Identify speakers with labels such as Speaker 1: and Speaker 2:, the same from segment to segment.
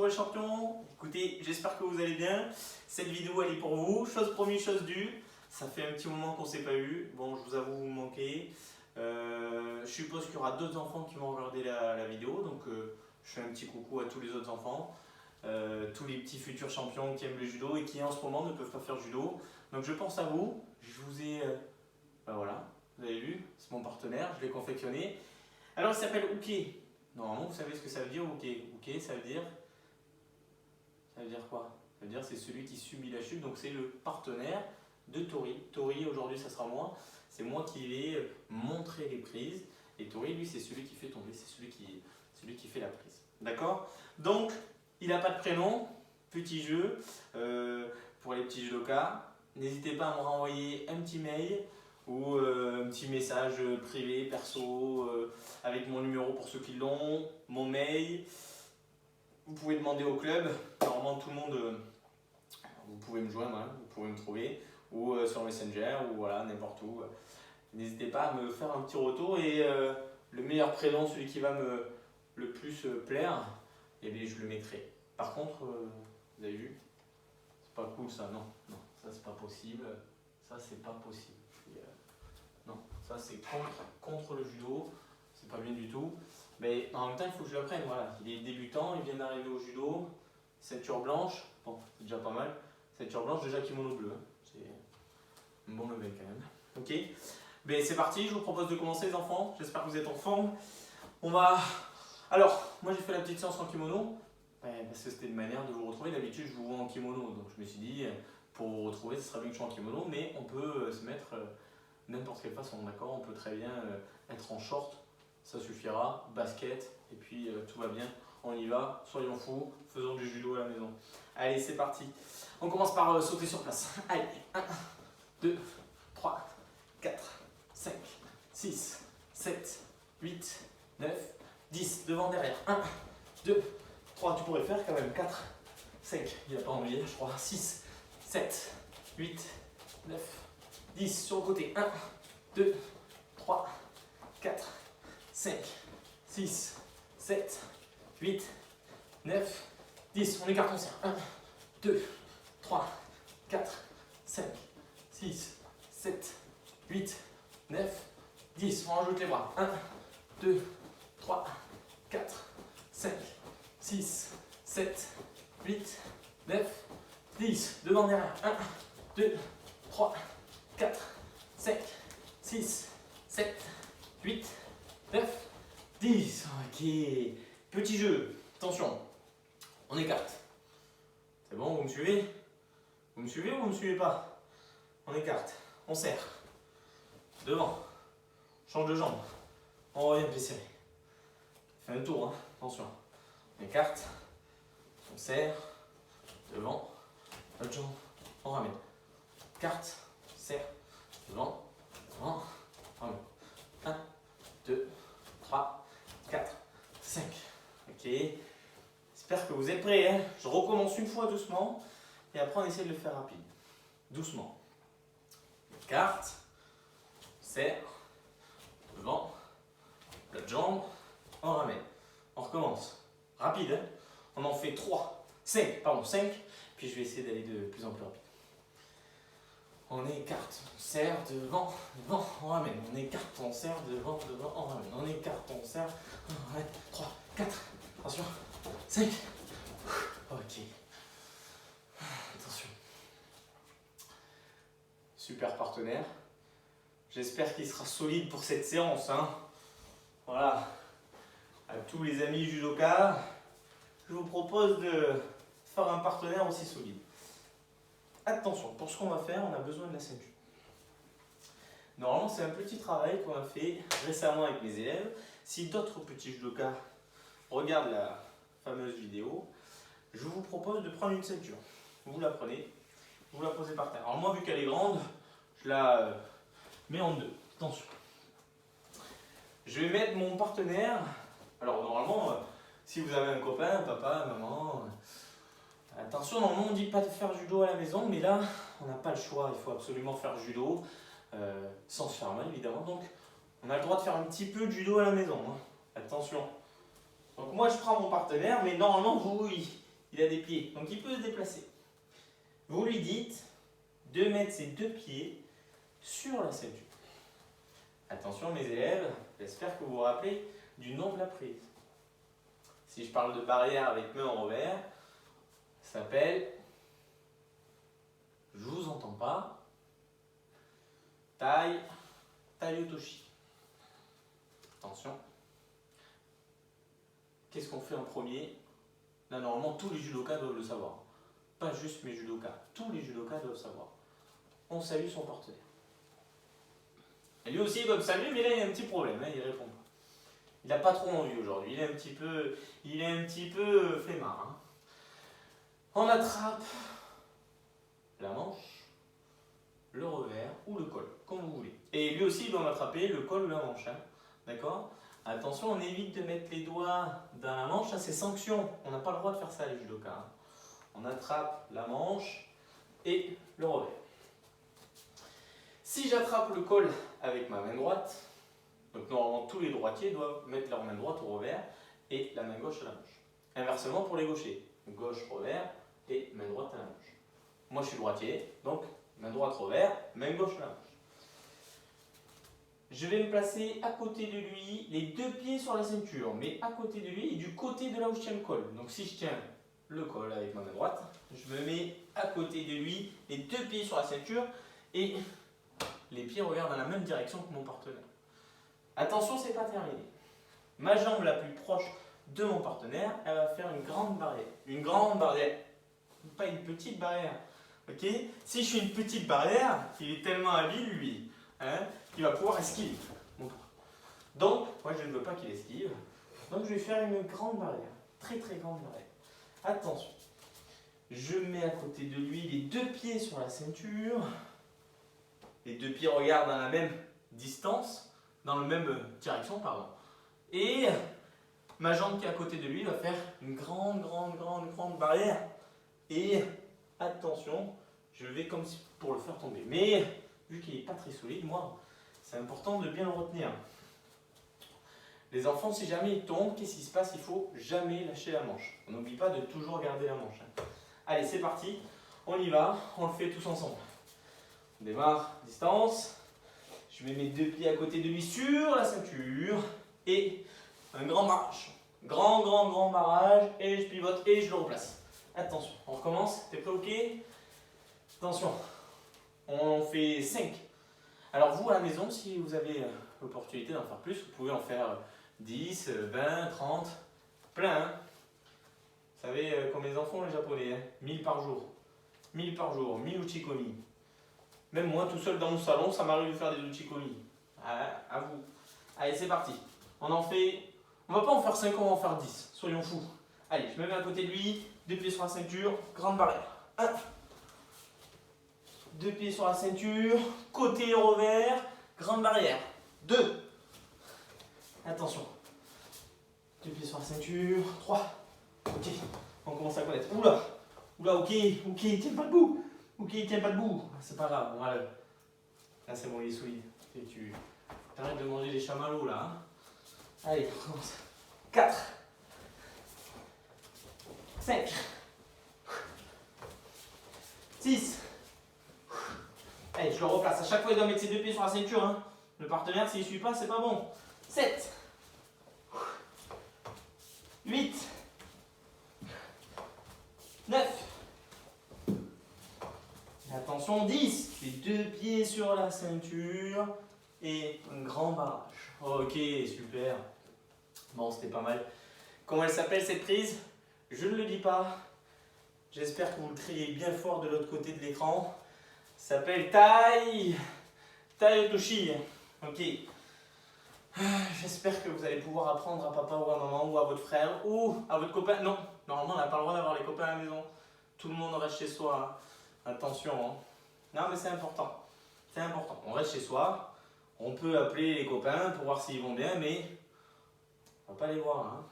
Speaker 1: bonjour les champions. Écoutez, j'espère que vous allez bien. Cette vidéo elle est pour vous. Chose promise, chose due. Ça fait un petit moment qu'on ne s'est pas eu. Bon, je vous avoue, vous me manquez. Je suppose qu'il y aura d'autres enfants qui vont regarder la vidéo. Donc, je fais un petit coucou à tous les autres enfants. Tous les petits futurs champions qui aiment le judo et qui en ce moment ne peuvent pas faire judo. Donc, je pense à vous. Je vous ai... ben voilà, vous avez vu, c'est mon partenaire. Je l'ai confectionné. Alors, il s'appelle Uke. Normalement, vous savez ce que ça veut dire, Uke. Uke, ça veut dire quoi? Ça veut dire c'est celui qui subit la chute, donc c'est le partenaire de Tori. Tori, aujourd'hui, ça sera moi. C'est moi qui vais montrer les prises. Et Tori, lui, c'est celui qui fait tomber, c'est celui qui fait la prise. D'accord? Donc, il n'a pas de prénom. Petit jeu pour les petits judokas. N'hésitez pas à me renvoyer un petit mail ou un petit message privé, perso, avec mon numéro pour ceux qui l'ont, mon mail. Vous pouvez demander au club, normalement tout le monde, vous pouvez me joindre, hein, vous pouvez me trouver, ou sur Messenger, ou voilà, n'importe où. N'hésitez pas à me faire un petit retour et le meilleur prénom, celui qui va me le plus plaire, eh bien, je le mettrai. Par contre, vous avez vu, c'est pas cool ça, non, ça c'est pas possible, ça c'est pas possible. Non, ça c'est contre le judo, c'est pas bien du tout. Mais en même temps, il faut que je l'apprenne. Voilà. Il est débutant, il vient d'arriver au judo, ceinture blanche, bon, c'est déjà pas mal. Ceinture blanche, déjà kimono bleu, hein. C'est un bon level quand même. Ok, ben, c'est parti, je vous propose de commencer les enfants. J'espère que vous êtes en forme. On va. Alors, moi j'ai fait la petite séance en kimono, parce que c'était une manière de vous retrouver. D'habitude, je vous vois en kimono, donc je me suis dit, pour vous retrouver, ce serait mieux que je sois en kimono, mais on peut se mettre. N'importe quelle façon, d'accord? On peut très bien être en short, ça suffira, basket, et puis tout va bien, on y va, soyons fous, faisons du judo à la maison. Allez, c'est parti. On commence par sauter sur place. Allez, 1, 2, 3, 4, 5, 6, 7, 8, 9, 10, devant, derrière. 1, 2, 3, tu pourrais le faire quand même, 4, 5, il n'a pas ennuyé, je crois, 6, 7, 8, 9, 10 sur le côté. 1, 2, 3, 4, 5, 6, 7, 8, 9, 10. On écarte, on serre. 1, 2, 3, 4, 5, 6, 7, 8, 9, 10. On rajoute les bras. 1, 2, 3, 4, 5, 6, 7, 8, 9, 10. Devant, derrière. 1, 2, 3, 4, 5, 6, 7, 8, 9, 10. Ok. Petit jeu. Attention. On écarte. C'est bon, vous me suivez? Vous me suivez ou vous ne me suivez pas? On écarte. On serre. Devant. Change de jambe. On revient plus serré. Fais un tour, hein. Attention. On écarte. On serre. Devant. L'autre jambe. On ramène. Carte. Serre, devant, devant, 1, 2, 3, 4, 5. Ok, j'espère que vous êtes prêts, hein. Je recommence une fois doucement et après on essaie de le faire rapide. Doucement. Carte, serre, devant, l'autre jambe, on ramène. On recommence. Rapide, hein. On en fait 3, 5, puis je vais essayer d'aller de plus en plus rapide. On écarte, on serre, devant, devant, on ramène. On écarte, on serre, devant, devant, on ramène. On écarte, on serre, on ramène. 3, 4, attention, 5. Ok. Attention. Super partenaire. J'espère qu'il sera solide pour cette séance, hein. Voilà. À tous les amis judokas, je vous propose de faire un partenaire aussi solide. Attention, pour ce qu'on va faire, on a besoin de la ceinture. Normalement, c'est un petit travail qu'on a fait récemment avec mes élèves. Si d'autres petits judokas regardent la fameuse vidéo, je vous propose de prendre une ceinture. Vous la prenez, vous la posez par terre. Alors moi, vu qu'elle est grande, je la mets en deux. Attention. Je vais mettre mon partenaire. Alors normalement, si vous avez un copain, papa, maman... Attention, normalement on ne dit pas de faire judo à la maison, mais là on n'a pas le choix, il faut absolument faire judo, sans se faire mal évidemment, donc on a le droit de faire un petit peu de judo à la maison, hein. Attention. Donc moi je prends mon partenaire, mais normalement vous, il a des pieds, donc il peut se déplacer. Vous lui dites de mettre ses 2 pieds sur la ceinture. Attention mes élèves, j'espère que vous vous rappelez du nom de la prise. Si je parle de barrière avec main en revers, ça s'appelle, je vous entends pas, Tai Otoshi. Attention. Qu'est-ce qu'on fait en premier? Là, normalement, tous les judokas doivent le savoir. Pas juste mes judokas, tous les judokas doivent savoir. On salue son partenaire. Et lui aussi, il doit me saluer, mais là, il y a un petit problème, hein, il répond pas. Il n'a pas trop envie aujourd'hui, il est un petit peu flemmard. Hein. On attrape la manche, le revers ou le col, comme vous voulez. Et lui aussi, il doit m'attraper le col ou la manche. Hein. D'accord? Attention, on évite de mettre les doigts dans la manche, ça c'est sanction. On n'a pas le droit de faire ça, les judokas. Hein. On attrape la manche et le revers. Si j'attrape le col avec ma main droite, donc normalement tous les droitiers doivent mettre leur main droite au revers et la main gauche à la manche. Inversement pour les gauchers, gauche revers et main droite à la manche. Moi je suis droitier, donc main droite revers, main gauche à la manche. Je vais me placer à côté de lui, les 2 pieds sur la ceinture, mais à côté de lui et du côté de là où je tiens le col. Donc si je tiens le col avec ma main droite, je me mets à côté de lui, les 2 pieds sur la ceinture et les pieds regardent dans la même direction que mon partenaire. Attention, c'est pas terminé. Ma jambe la plus proche de mon partenaire, elle va faire une grande barrière. Une grande barrière, pas une petite barrière. Ok? Si je fais une petite barrière, il est tellement habile lui, hein, qu'il va pouvoir esquiver. Donc, moi je ne veux pas qu'il esquive. Donc je vais faire une grande barrière. Très très grande barrière. Attention. Je mets à côté de lui les 2 pieds sur la ceinture. Les 2 pieds regardent dans la même distance, dans la même direction, pardon. Et ma jambe qui est à côté de lui va faire une grande barrière. Et attention, je vais comme si pour le faire tomber. Mais vu qu'il n'est pas très solide, moi, c'est important de bien le retenir. Les enfants, si jamais ils tombent, qu'est-ce qui se passe? Il ne faut jamais lâcher la manche. On n'oublie pas de toujours garder la manche. Allez, c'est parti. On y va, on le fait tous ensemble. On démarre, distance. Je mets mes 2 pieds à côté de lui sur la ceinture. Et un grand barrage. Grand barrage. Et je pivote et je le replace. Attention, on recommence. T'es prêt, ok? Attention. On fait 5. Alors vous, à la maison, si vous avez l'opportunité d'en faire plus, vous pouvez en faire 10, 20, 30. Plein, hein? Vous savez combien les enfants, les japonais, hein? 1000 par jour. 1000 par jour, 1000 uchikomi. Même moi, tout seul dans mon salon, ça m'arrive de faire des uchikomi. À vous. Allez, c'est parti. On en fait... On va pas en faire 5, on va en faire 10. Soyons fous. Allez, je me mets à côté de lui. 2 pieds sur la ceinture. Grande barrière. 1. 2 pieds sur la ceinture. Côté revers. Grande barrière. 2. Attention. 2 pieds sur la ceinture. 3. Ok. On commence à connaître. Oula. Oula, ok. Ok, tiens pas debout. Ok, tiens pas debout. C'est pas grave. Voilà. Là, c'est bon, il est solide. Et tu arrêtes de manger les chamallows là. Hein. Allez, on commence. 4. 5. 6. Allez, je le replace. À chaque fois, il doit mettre ses 2 pieds sur la ceinture. Hein. Le partenaire, s'il ne suit pas, c'est pas bon. 7. 8. 9. Et attention, 10. Les 2 pieds sur la ceinture. Et un grand barrage. Ok, super. Bon, c'était pas mal. Comment elle s'appelle cette prise? Je ne le dis pas. J'espère que vous le criez bien fort de l'autre côté de l'écran. Ça s'appelle Tai Otoshi. Ok. J'espère que vous allez pouvoir apprendre à papa ou à maman ou à votre frère ou à votre copain. Non, normalement on n'a pas le droit d'avoir les copains à la maison. Tout le monde reste chez soi. Attention. Hein. Non mais c'est important. C'est important. On reste chez soi. On peut appeler les copains pour voir s'ils vont bien, mais on va pas les voir. Hein.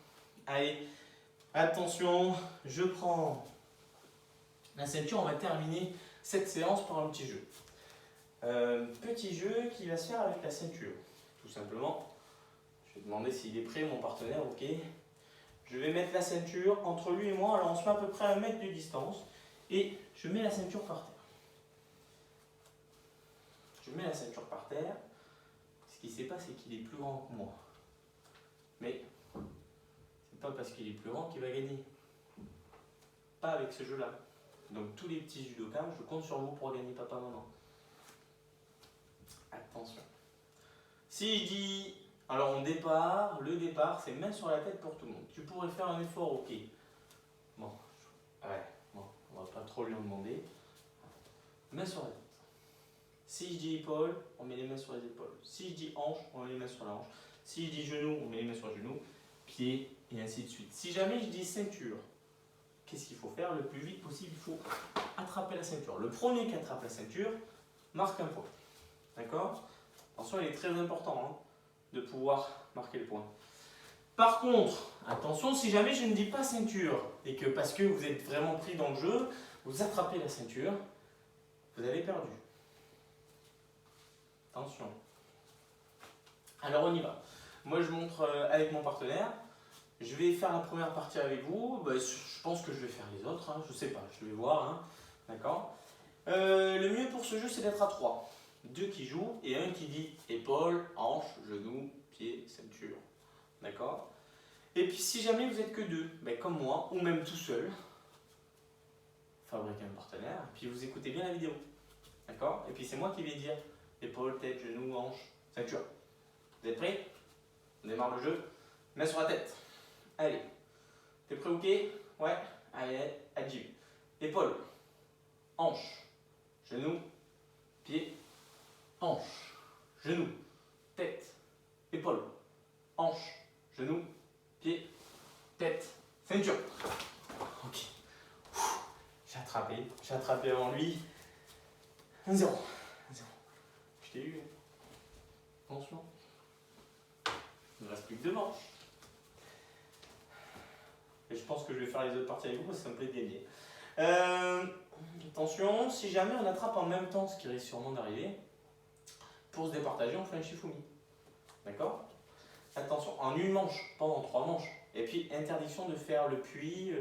Speaker 1: Allez, attention, je prends la ceinture. On va terminer cette séance par un petit jeu. Petit jeu qui va se faire avec la ceinture. Tout simplement, je vais demander s'il est prêt, mon partenaire. Ok. Je vais mettre la ceinture entre lui et moi. Alors on se met à peu près à 1 mètre de distance. Et je mets la ceinture par terre. Je mets la ceinture par terre. Ce qui se passe, c'est qu'il est plus grand que moi. Mais c'est pas parce qu'il est plus grand qu'il va gagner. Pas avec ce jeu-là. Donc tous les petits judokas, je compte sur vous pour gagner papa, maman. Attention. Si je dis, alors on départ, le départ c'est main sur la tête pour tout le monde. Tu pourrais faire un effort, ok. Bon, ouais, bon, on va pas trop lui en demander. Main sur la tête. Si je dis épaule, on met les mains sur les épaules. Si je dis hanche, on met les mains sur la hanche. Si je dis genou, on met les mains sur les genoux, pied et ainsi de suite. Si jamais je dis ceinture, qu'est-ce qu'il faut faire le plus vite possible? Il faut attraper la ceinture. Le premier qui attrape la ceinture marque un point. D'accord? Attention, il est très important hein, de pouvoir marquer le point. Par contre, attention, si jamais je ne dis pas ceinture et que parce que vous êtes vraiment pris dans le jeu, vous attrapez la ceinture, vous avez perdu. Attention. Alors on y va. Moi je montre avec mon partenaire. Je vais faire la première partie avec vous. Bah, je pense que je vais faire les autres. Hein. Je sais pas, je vais voir. Hein. D'accord. Le mieux pour ce jeu c'est d'être à 3. 2 qui jouent et un qui dit épaule, hanche, genou, pied, ceinture. D'accord. Et puis si jamais vous êtes que 2, ben, comme moi, ou même tout seul, fabriquez un partenaire, puis vous écoutez bien la vidéo. D'accord. Et puis c'est moi qui vais dire épaule, tête, genou, hanche, ceinture. Vous êtes prêts? On démarre le jeu. Main sur la tête. Allez. T'es prêt, ok? Ouais. Allez, adieu. Épaule, hanche, genou, pied, hanche, genou, tête, épaule, hanche, genou, pied, tête, ceinture. Ok. J'ai attrapé avant lui. 1-0. Je t'ai eu. Attention. Il ne reste plus que 2 manches. Et je pense que je vais faire les autres parties avec vous parce que ça me plaît de gagner. Attention, si jamais on attrape en même temps, ce qui risque sûrement d'arriver, pour se départager, on fait un shifumi. D'accord? Attention, en une manche, pas en 3 manches. Et puis, interdiction de faire le puits,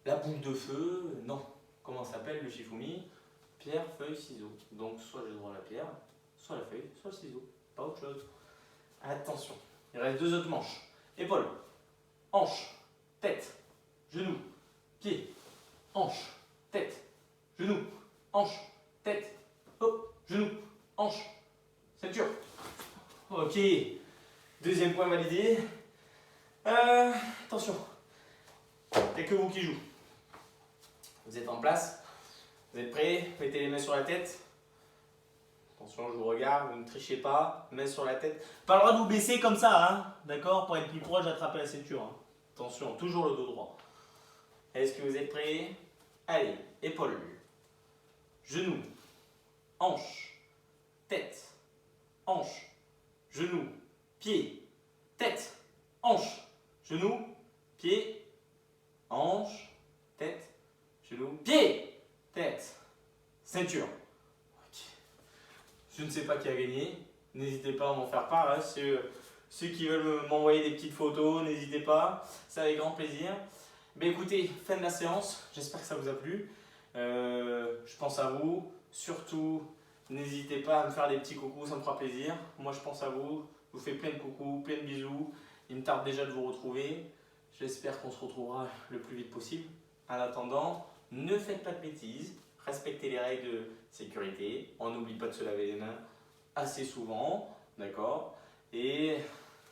Speaker 1: la boule de feu, non. Comment ça s'appelle le shifumi? Pierre, feuille, ciseaux. Donc, soit j'ai droit à la pierre, soit la feuille, soit le ciseau. Pas autre chose. Attention, il reste 2 autres manches. Épaule, hanche, tête, genou, pied, hanche, tête, genou, hanche, tête, hop, genou, hanche, ceinture. Ok, 2e point validé. Attention, il n'y a que vous qui jouez. Vous êtes en place, vous êtes prêts, mettez les mains sur la tête. Attention, je vous regarde, vous ne trichez pas, main sur la tête. Pas le droit de vous baisser comme ça, hein, d'accord? Pour être plus proche, d'attraper la ceinture. Hein. Attention, toujours le dos droit. Est-ce que vous êtes prêts? Allez, épaule, genou, hanche, tête, hanche, genou, pied, tête, hanche, genou, pied, hanche, tête, genou, pied, tête, ceinture. Je ne sais pas qui a gagné, n'hésitez pas à m'en faire part, hein. Ceux qui veulent m'envoyer des petites photos, n'hésitez pas, c'est avec grand plaisir. Ben écoutez, fin de la séance, j'espère que ça vous a plu, je pense à vous, surtout n'hésitez pas à me faire des petits coucous, ça me fera plaisir. Moi je pense à vous, je vous fais plein de coucous, plein de bisous, il me tarde déjà de vous retrouver, j'espère qu'on se retrouvera le plus vite possible. En attendant, ne faites pas de bêtises. Respectez les règles de sécurité, on n'oublie pas de se laver les mains assez souvent, d'accord? Et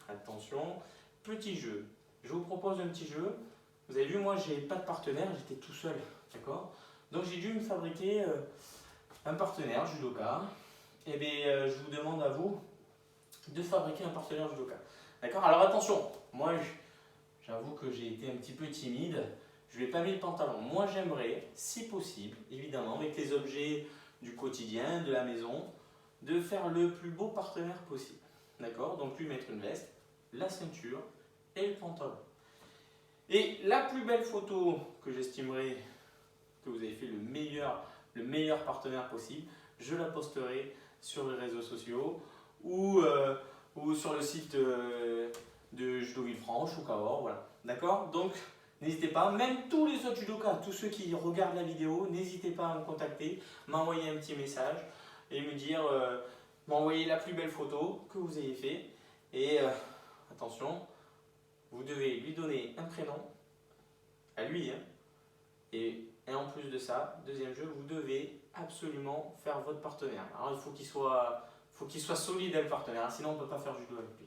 Speaker 1: attention, petit jeu, je vous propose un petit jeu. Vous avez vu, moi j'ai pas de partenaire, j'étais tout seul, d'accord? Donc j'ai dû me fabriquer un partenaire judoka. Et bien je vous demande à vous de fabriquer un partenaire judoka, d'accord? Alors attention, moi j'avoue que j'ai été un petit peu timide. Je ne vais pas mettre le pantalon. Moi, j'aimerais, si possible, évidemment, avec les objets du quotidien, de la maison, de faire le plus beau partenaire possible. D'accord? Donc, lui mettre une veste, la ceinture et le pantalon. Et la plus belle photo que j'estimerais que vous avez fait le meilleur partenaire possible, je la posterai sur les réseaux sociaux ou sur le site de judo Villefranche ou Cahors, voilà. D'accord? Donc, n'hésitez pas, même tous les autres judokas, tous ceux qui regardent la vidéo, n'hésitez pas à me contacter, m'envoyer un petit message et me dire, m'envoyer la plus belle photo que vous ayez fait. Et attention, vous devez lui donner un prénom, à lui, hein. Et en plus de ça, deuxième jeu, vous devez absolument faire votre partenaire. Alors il faut qu'il soit solide, le partenaire, sinon on ne peut pas faire judo avec lui.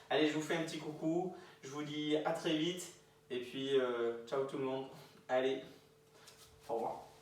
Speaker 1: Allez, je vous fais un petit coucou, je vous dis à très vite, et puis ciao tout le monde. Allez, au revoir.